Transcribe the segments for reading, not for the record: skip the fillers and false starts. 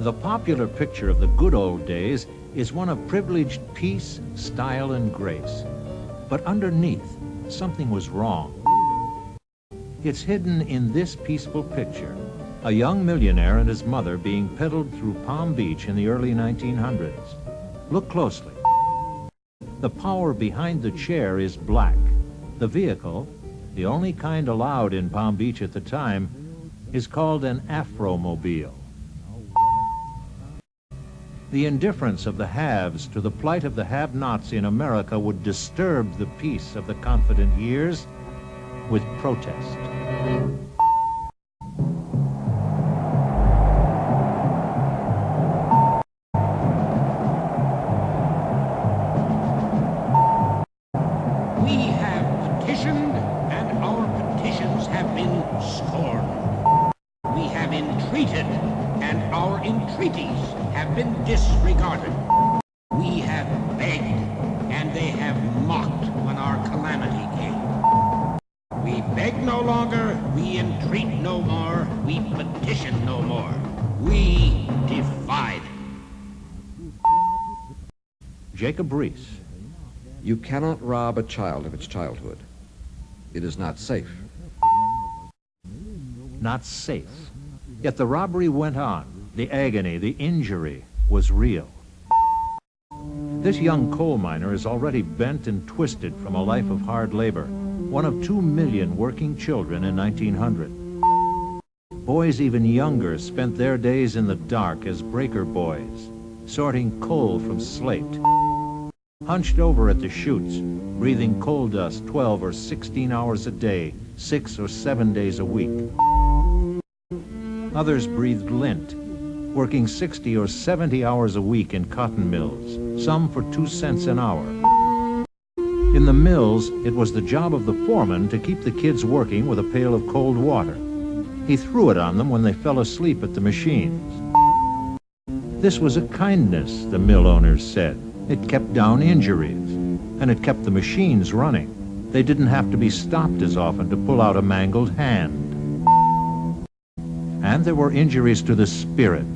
The popular picture of the good old days is one of privileged peace, style, and grace. But underneath, something was wrong. It's hidden in this peaceful picture, a young millionaire and his mother being peddled through Palm Beach in the early 1900s. Look closely. The power behind the chair is black. The vehicle, the only kind allowed in Palm Beach at the time, is called an Afromobile. The indifference of the haves to the plight of the have-nots in America would disturb the peace of the confident years with protest. We have petitioned, and our petitions have been scorned. We have entreated, and our entreaties have been disregarded. We have begged, and they have mocked when our calamity came. We beg no longer, we entreat no more, we petition no more. We defied. Jacob Reese. You cannot rob a child of its childhood. It is not safe. Not safe. Yet the robbery went on. The agony, the injury was real. This young coal miner is already bent and twisted from a life of hard labor, one of 2 million working children in 1900. Boys even younger spent their days in the dark as breaker boys, sorting coal from slate. Hunched over at the chutes, breathing coal dust 12 or 16 hours a day, 6 or 7 days a week. Others breathed lint, working 60 or 70 hours a week in cotton mills, some for 2 cents an hour. In the mills, it was the job of the foreman to keep the kids working with a pail of cold water. He threw it on them when they fell asleep at the machines. This was a kindness, the mill owners said. It kept down injuries, and it kept the machines running. They didn't have to be stopped as often to pull out a mangled hand. And there were injuries to the spirit,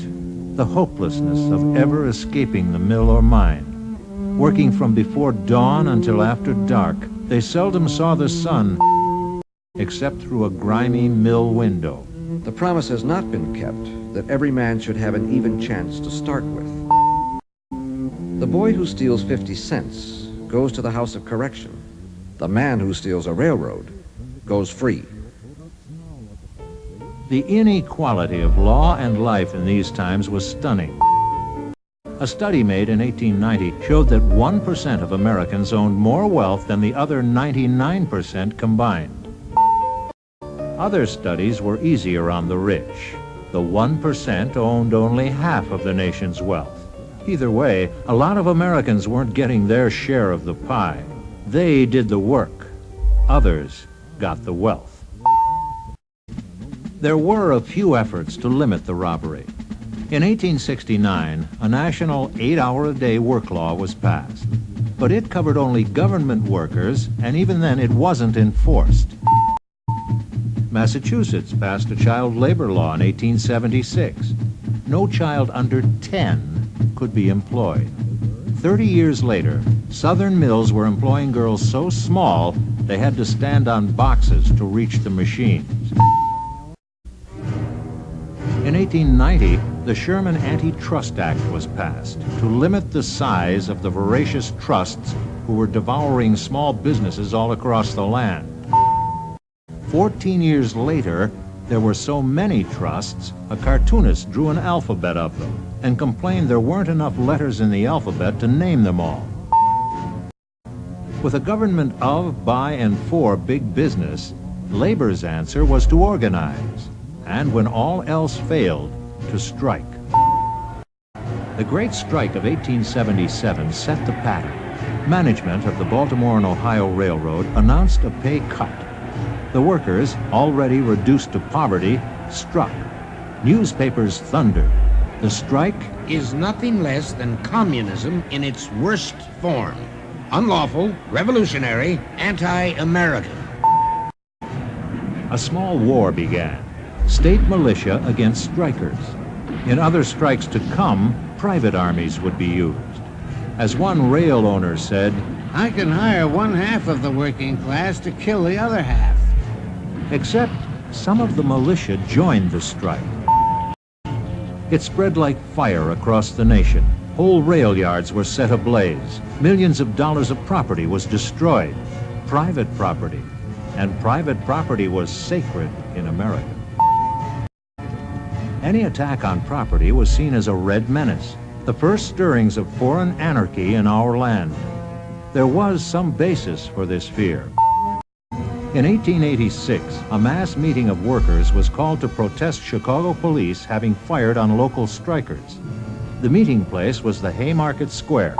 the hopelessness of ever escaping the mill or mine. Working from before dawn until after dark, they seldom saw the sun except through a grimy mill window. The promise has not been kept that every man should have an even chance to start with. The boy who steals 50 cents goes to the House of Correction. The man who steals a railroad goes free. The inequality of law and life in these times was stunning. A study made in 1890 showed that 1% of Americans owned more wealth than the other 99% combined. Other studies were easier on the rich. The 1% owned only half of the nation's wealth. Either way, a lot of Americans weren't getting their share of the pie. They did the work. Others got the wealth. There were a few efforts to limit the robbery. In 1869, a national 8-hour-a-day work law was passed. But it covered only government workers, and even then it wasn't enforced. Massachusetts passed a child labor law in 1876. No child under 10 could be employed. 30 years later, Southern mills were employing girls so small they had to stand on boxes to reach the machines. In 1890, the Sherman Antitrust Act was passed to limit the size of the voracious trusts who were devouring small businesses all across the land. 14 years later, there were so many trusts, a cartoonist drew an alphabet of them and complained there weren't enough letters in the alphabet to name them all. With a government of, by, and for big business, labor's answer was to organize, and when all else failed, to strike. The Great Strike of 1877 set the pattern. Management of the Baltimore and Ohio Railroad announced a pay cut. The workers, already reduced to poverty, struck. Newspapers thundered. The strike is nothing less than communism in its worst form. Unlawful, revolutionary, anti-American. A small war began. State militia against strikers. In other strikes to come, private armies would be used. As one rail owner said, I can hire one half of the working class to kill the other half. except some of the militia joined the strike. It spread like fire across the nation. Whole rail yards were set ablaze. Millions of dollars of property was destroyed. Private property. And private property was sacred in America. Any attack on property was seen as a red menace, the first stirrings of foreign anarchy in our land. There was some basis for this fear. In 1886, a mass meeting of workers was called to protest Chicago police having fired on local strikers. The meeting place was the Haymarket Square.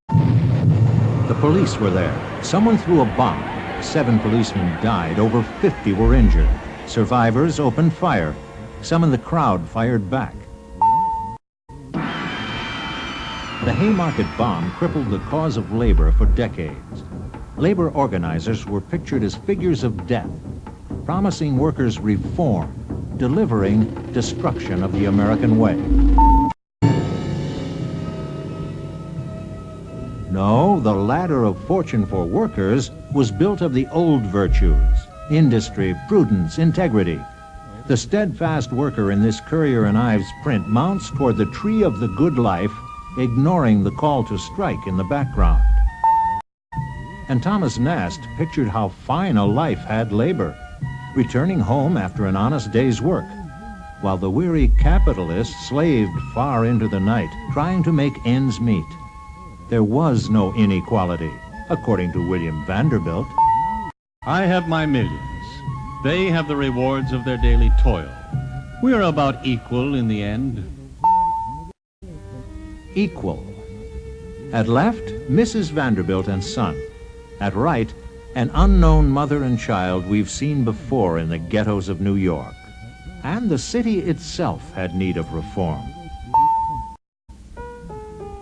The police were there. Someone threw a bomb. 7 policemen died. Over 50 were injured. Survivors opened fire. Some in the crowd fired back. The Haymarket bomb crippled the cause of labor for decades. Labor organizers were pictured as figures of death, promising workers reform, delivering destruction of the American way. No, the ladder of fortune for workers was built of the old virtues: industry, prudence, integrity. The steadfast worker in this Currier and Ives print mounts toward the tree of the good life, ignoring the call to strike in the background. And Thomas Nast pictured how fine a life had labor, returning home after an honest day's work, while the weary capitalists slaved far into the night, trying to make ends meet. There was no inequality, according to William Vanderbilt. I have my millions. They have the rewards of their daily toil. We're about equal in the end. Equal. At left, Mrs. Vanderbilt and son. At right, an unknown mother and child we've seen before in the ghettos of New York. And the city itself had need of reform.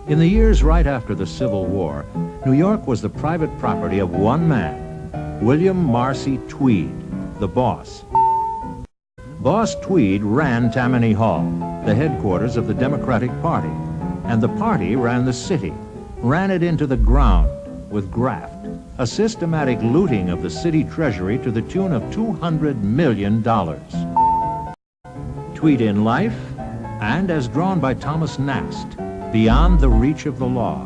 In the years right after the Civil War, New York was the private property of one man, William Marcy Tweed, the boss. Boss Tweed ran Tammany Hall, the headquarters of the Democratic Party, and the party ran the city, ran it into the ground with graft, a systematic looting of the city treasury to the tune of $200 million. Tweed in life, and as drawn by Thomas Nast, beyond the reach of the law.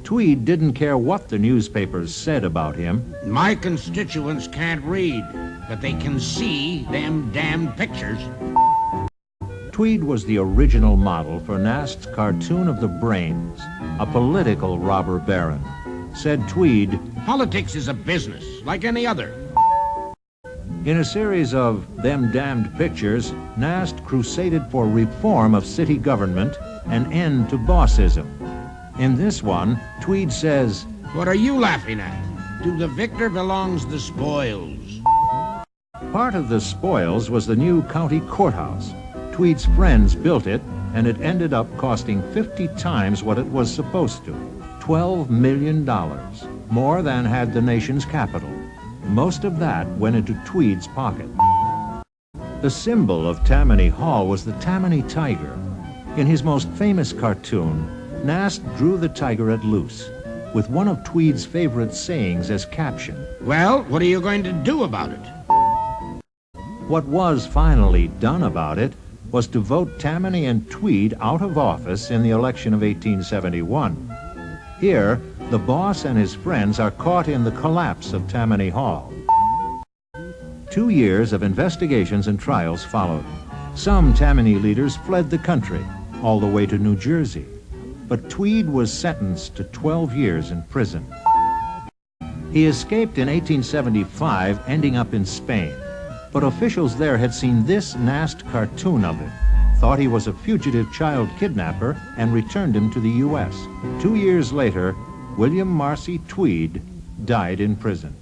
Tweed didn't care what the newspapers said about him. My constituents can't read, but they can see them damned pictures. Tweed was the original model for Nast's cartoon of the brains, a political robber baron. Said Tweed, Politics is a business, like any other. in a series of them damned pictures, Nast crusaded for reform of city government, an end to bossism. In this one, Tweed says, What are you laughing at? To the victor belongs the spoils. part of the spoils was the new county courthouse. Tweed's friends built it, and it ended up costing 50 times what it was supposed to. $12 million, more than had the nation's capital. Most of that went into Tweed's pocket. The symbol of Tammany Hall was the Tammany tiger. In his most famous cartoon, Nast drew the tiger at loose, with one of Tweed's favorite sayings as caption. Well, what are you going to do about it? What was finally done about it was to vote Tammany and Tweed out of office in the election of 1871. Here, the boss and his friends are caught in the collapse of Tammany Hall. 2 years of investigations and trials followed. Some Tammany leaders fled the country, all the way to New Jersey. But Tweed was sentenced to 12 years in prison. He escaped in 1875, ending up in Spain. But officials there had seen this Nast cartoon of him, thought he was a fugitive child kidnapper, and returned him to the U.S. 2 years later, William Marcy Tweed died in prison.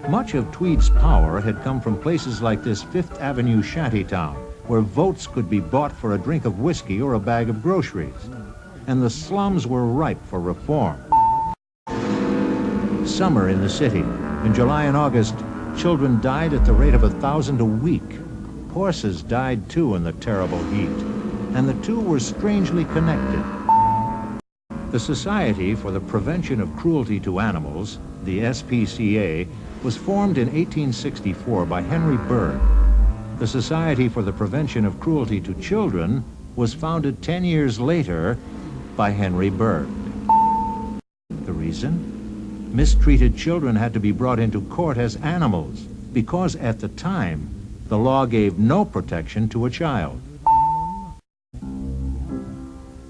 Much of Tweed's power had come from places like this Fifth Avenue shantytown, where votes could be bought for a drink of whiskey or a bag of groceries. And the slums were ripe for reform. Summer in the city. In July and August, children died at the rate of 1,000 a week. Horses died too in the terrible heat. and the two were strangely connected. The Society for the Prevention of Cruelty to Animals, the SPCA, was formed in 1864 by Henry Bergh. The Society for the Prevention of Cruelty to Children was founded 10 years later by Henry Bergh. The reason? Mistreated children had to be brought into court as animals because at the time, the law gave no protection to a child.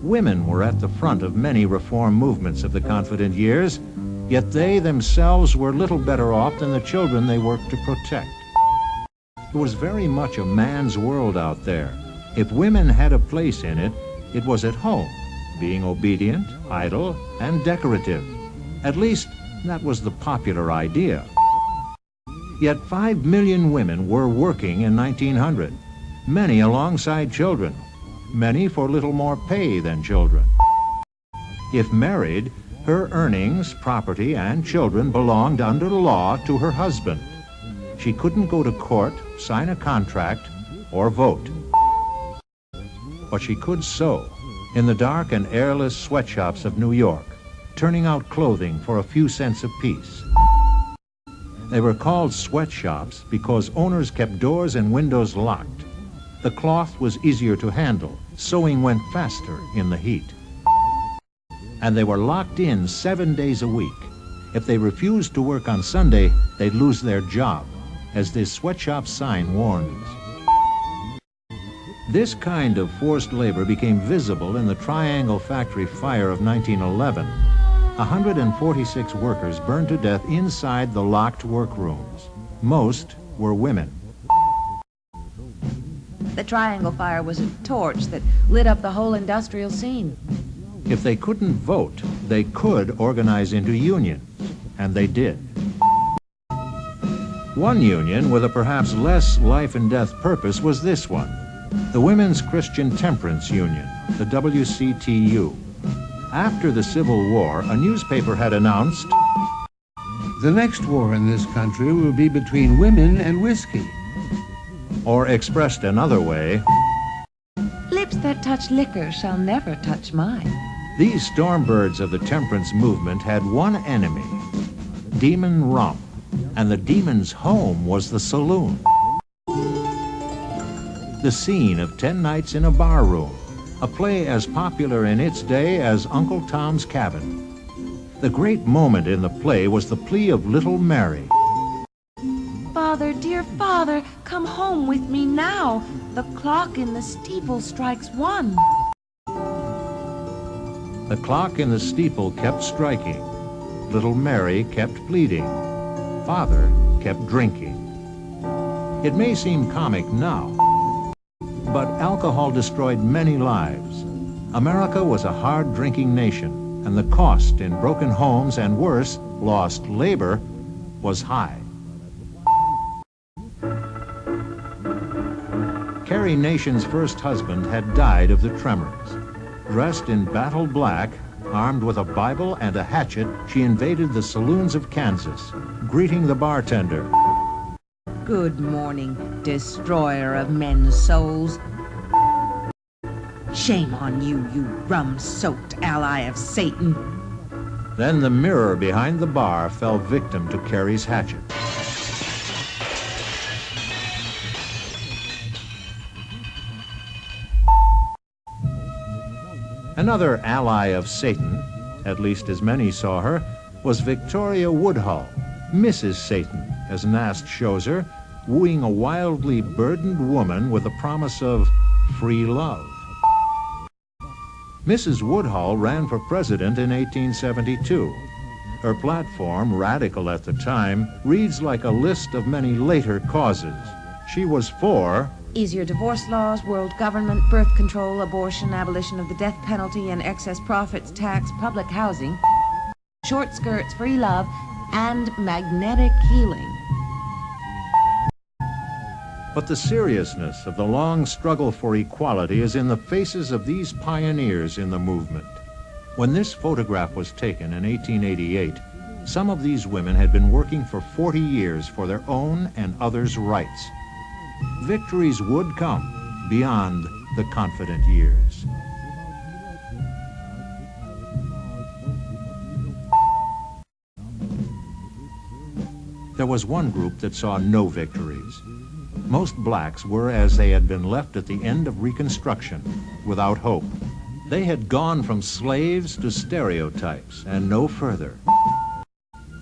Women were at the front of many reform movements of the Confident Years, yet they themselves were little better off than the children they worked to protect. It was very much a man's world out there. If women had a place in it, it was at home, being obedient, idle, and decorative. At least, that was the popular idea. Yet 5 million women were working in 1900, many alongside children, many for little more pay than children. If married, her earnings, property, and children belonged under law to her husband. She couldn't go to court, sign a contract, or vote. But she could sew in the dark and airless sweatshops of New York, turning out clothing for a few cents apiece. They were called sweatshops because owners kept doors and windows locked. The cloth was easier to handle. Sewing went faster in the heat. And they were locked in 7 days a week. If they refused to work on Sunday, they'd lose their job, as this sweatshop sign warns. This kind of forced labor became visible in the Triangle Factory fire of 1911. 146 workers burned to death inside the locked workrooms. Most were women. The Triangle Fire was a torch that lit up the whole industrial scene. If they couldn't vote, they could organize into unions, and they did. One union with a perhaps less life and death purpose was this one, the Women's Christian Temperance Union, the WCTU. After the Civil War, a newspaper had announced, "The next war in this country will be between women and whiskey." Or expressed another way, Lips that touch liquor shall never touch mine. these stormbirds of the temperance movement had one enemy, demon rum, and the demon's home was the saloon. The scene of 10 Nights in a Bar Room, a play as popular in its day as Uncle Tom's Cabin. The great moment in the play was the plea of little Mary. Father, dear father, come home with me now. The clock in the steeple strikes 1. The clock in the steeple kept striking. Little Mary kept pleading. Father kept drinking. It may seem comic now, but alcohol destroyed many lives. America was a hard-drinking nation, and the cost in broken homes and worse, lost labor, was high. Carrie Nation's first husband had died of the tremors. Dressed in battle black, armed with a Bible and a hatchet, she invaded the saloons of Kansas, greeting the bartender. Good morning, destroyer of men's souls. Shame on you, you rum-soaked ally of Satan. Then the mirror behind the bar fell victim to Carrie's hatchet. Another ally of Satan, at least as many saw her, was Victoria Woodhull, Mrs. Satan, as Nast shows her, wooing a wildly burdened woman with the promise of free love. Mrs. Woodhull ran for president in 1872. Her platform, radical at the time, reads like a list of many later causes. She was for easier divorce laws, world government, birth control, abortion, abolition of the death penalty and excess profits tax, public housing, short skirts, free love, and magnetic healing. But the seriousness of the long struggle for equality is in the faces of these pioneers in the movement. When this photograph was taken in 1888, some of these women had been working for 40 years for their own and others' rights. Victories would come beyond the Confident Years. There was one group that saw no victories. Most blacks were as they had been left at the end of Reconstruction, without hope. They had gone from slaves to stereotypes and no further.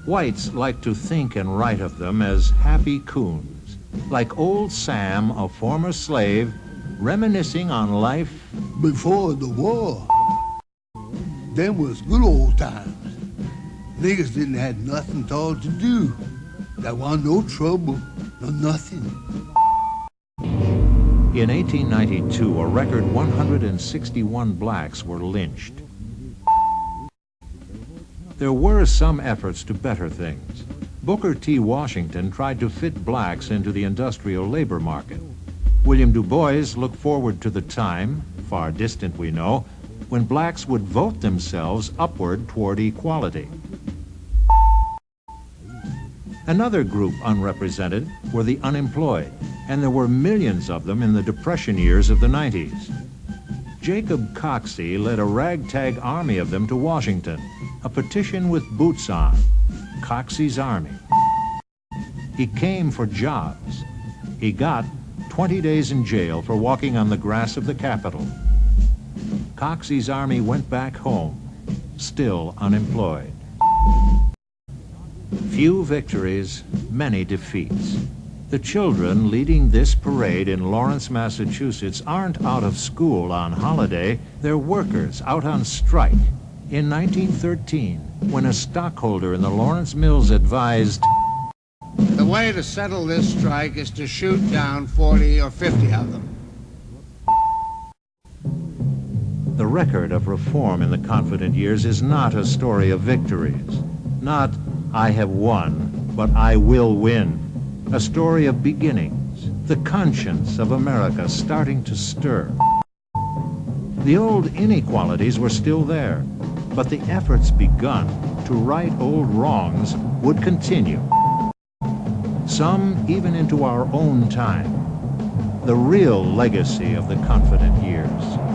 Whites liked to think and write of them as happy coons, like old Sam, a former slave, reminiscing on life before the war. Them was good old times. Niggas didn't have nothing at all to do. There wasn't no trouble, no nothing. In 1892, a record 161 blacks were lynched. There were some efforts to better things. Booker T. Washington tried to fit blacks into the industrial labor market. William Du Bois looked forward to the time, far distant we know, when blacks would vote themselves upward toward equality. Another group unrepresented were the unemployed, and there were millions of them in the Depression years of the 90s. Jacob Coxey led a ragtag army of them to Washington, a petition with boots on, Coxey's Army. He came for jobs. He got 20 days in jail for walking on the grass of the Capitol. Coxey's Army went back home, still unemployed. Few victories, many defeats. The children leading this parade in Lawrence, Massachusetts aren't out of school on holiday, they're workers out on strike. In 1913, when a stockholder in the Lawrence Mills advised, The way to settle this strike is to shoot down 40 or 50 of them. the record of reform in the Confident Years is not a story of victories, not I have won, but I will win. A story of beginnings, the conscience of America starting to stir. The old inequalities were still there, but the efforts begun to right old wrongs would continue. Some even into our own time. The real legacy of the Confident Years.